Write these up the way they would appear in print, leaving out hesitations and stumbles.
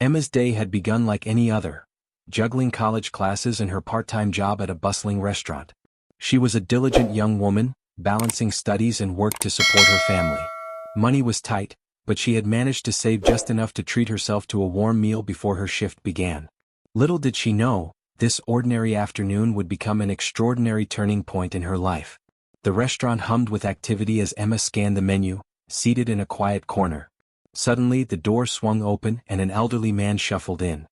Emma's day had begun like any other, juggling college classes and her part-time job at a bustling restaurant. She was a diligent young woman, balancing studies and work to support her family. Money was tight, but she had managed to save just enough to treat herself to a warm meal before her shift began. Little did she know, this ordinary afternoon would become an extraordinary turning point in her life. The restaurant hummed with activity as Emma scanned the menu, seated in a quiet corner. Suddenly the door swung open and an elderly man shuffled in.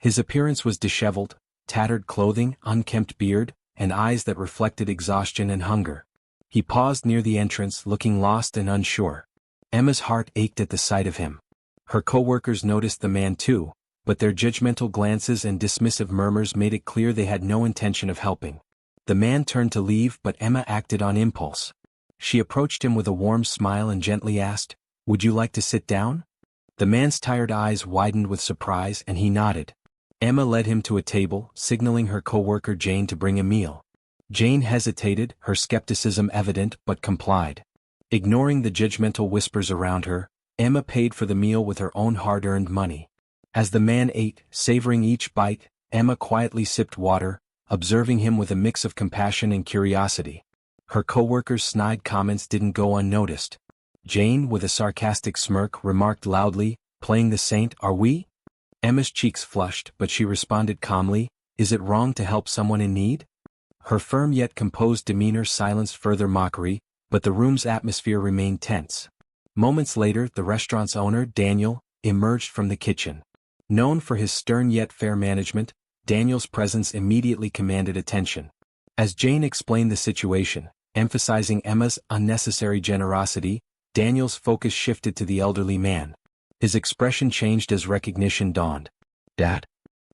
His appearance was disheveled, tattered clothing, unkempt beard, and eyes that reflected exhaustion and hunger. He paused near the entrance, looking lost and unsure. Emma's heart ached at the sight of him. Her co-workers noticed the man too, but their judgmental glances and dismissive murmurs made it clear they had no intention of helping. The man turned to leave, but Emma acted on impulse. She approached him with a warm smile and gently asked, "Would you like to sit down?" The man's tired eyes widened with surprise and he nodded. Emma led him to a table, signaling her co-worker Jane to bring a meal. Jane hesitated, her skepticism evident, but complied. Ignoring the judgmental whispers around her, Emma paid for the meal with her own hard-earned money. As the man ate, savoring each bite, Emma quietly sipped water, observing him with a mix of compassion and curiosity. Her co-worker's snide comments didn't go unnoticed. Jane, with a sarcastic smirk, remarked loudly, "Playing the saint, are we?" Emma's cheeks flushed, but she responded calmly, "Is it wrong to help someone in need?" Her firm yet composed demeanor silenced further mockery, but the room's atmosphere remained tense. Moments later, the restaurant's owner, Daniel, emerged from the kitchen. Known for his stern yet fair management, Daniel's presence immediately commanded attention. As Jane explained the situation, emphasizing Emma's unnecessary generosity, Daniel's focus shifted to the elderly man. His expression changed as recognition dawned. "Dad?"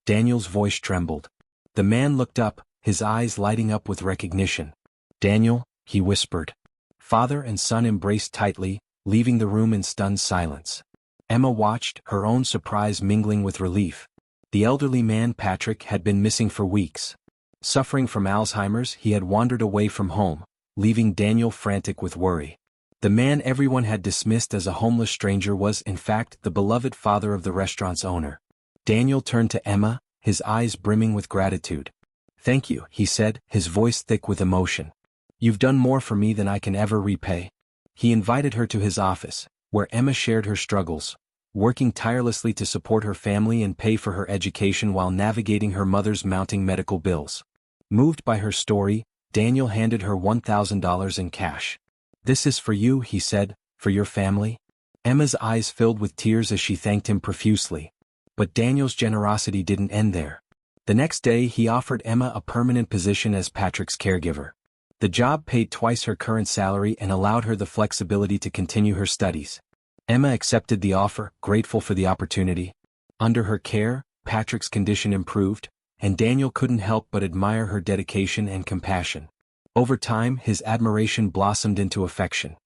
Daniel's voice trembled. The man looked up, his eyes lighting up with recognition. "Daniel," he whispered. Father and son embraced tightly, leaving the room in stunned silence. Emma watched, her own surprise mingling with relief. The elderly man, Patrick, had been missing for weeks. Suffering from Alzheimer's, he had wandered away from home, leaving Daniel frantic with worry. The man everyone had dismissed as a homeless stranger was, in fact, the beloved father of the restaurant's owner. Daniel turned to Emma, his eyes brimming with gratitude. "Thank you," he said, his voice thick with emotion. "You've done more for me than I can ever repay." He invited her to his office, where Emma shared her struggles, working tirelessly to support her family and pay for her education while navigating her mother's mounting medical bills. Moved by her story, Daniel handed her $1,000 in cash. "This is for you," he said, "for your family." Emma's eyes filled with tears as she thanked him profusely. But Daniel's generosity didn't end there. The next day he offered Emma a permanent position as Patrick's caregiver. The job paid twice her current salary and allowed her the flexibility to continue her studies. Emma accepted the offer, grateful for the opportunity. Under her care, Patrick's condition improved, and Daniel couldn't help but admire her dedication and compassion. Over time, his admiration blossomed into affection.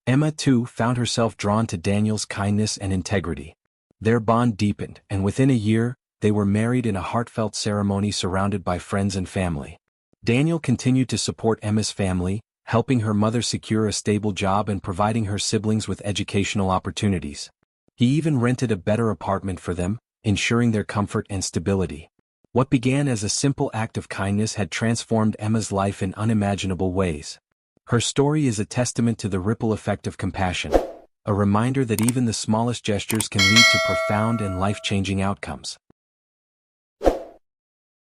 Emma, too, found herself drawn to Daniel's kindness and integrity. Their bond deepened, and within a year, they were married in a heartfelt ceremony surrounded by friends and family. Daniel continued to support Emma's family, helping her mother secure a stable job and providing her siblings with educational opportunities. He even rented a better apartment for them, ensuring their comfort and stability. What began as a simple act of kindness had transformed Emma's life in unimaginable ways. Her story is a testament to the ripple effect of compassion, a reminder that even the smallest gestures can lead to profound and life-changing outcomes.